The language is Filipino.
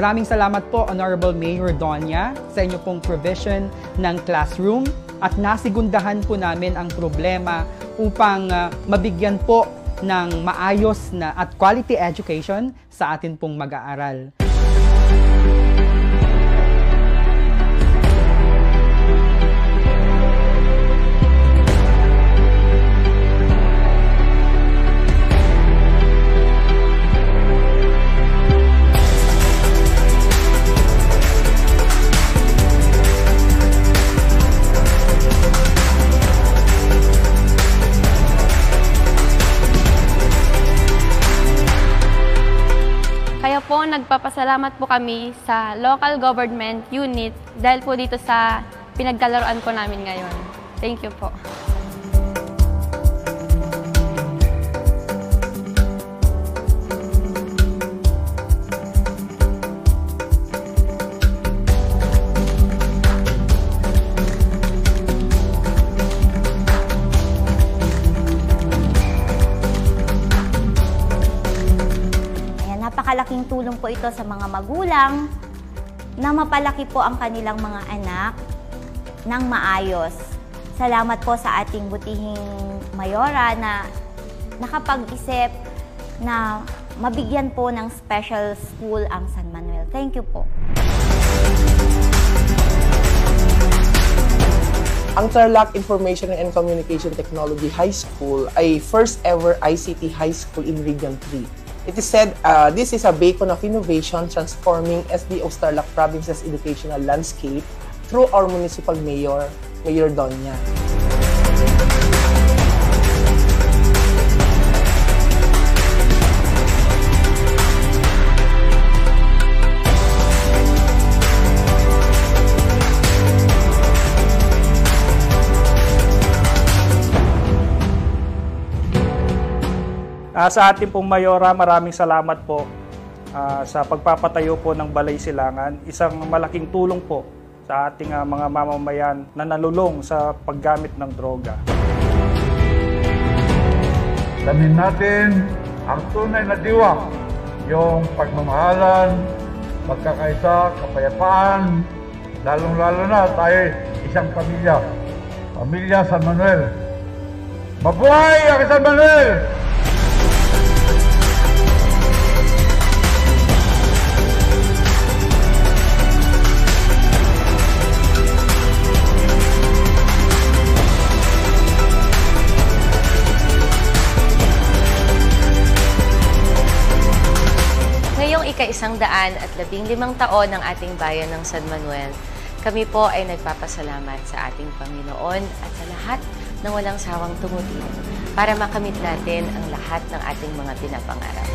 Maraming salamat po, Honorable Mayor Doña, sa inyo pong provision ng classroom at nasigundahan po namin ang problema upang mabigyan po ng maayos na at quality education sa atin pong mag-aaral. Kaya po, nagpapasalamat po kami sa local government unit dahil po dito sa pinagkalaruan po namin ngayon. Thank you po. Napakalaking tulong po ito sa mga magulang na mapalaki po ang kanilang mga anak ng maayos. Salamat po sa ating butihing mayora na nakapag-isip na mabigyan po ng special school ang San Manuel. Thank you po. Ang Tarlac Information and Communication Technology High School ay first ever ICT high school in Region 3. It is said this is a beacon of innovation transforming SDO's Tarlac Province's educational landscape through our municipal mayor, Mayor Doña. Sa ating pong Mayora, maraming salamat po sa pagpapatayo po ng Balay Silangan. Isang malaking tulong po sa ating mga mamamayan na nalulong sa paggamit ng droga. Damin natin ang tunay na diwa, yung pagmamahalan, pagkakaisa, kapayapaan, lalong-lalo na tayo isang pamilya. Pamilya San Manuel. Mabuhay ang San Manuel! Ngayong ika-115 taon ng ating bayan ng San Manuel, kami po ay nagpapasalamat sa ating Panginoon at sa lahat ng walang sawang tumutulong para makamit natin ang lahat ng ating mga pinapangarap.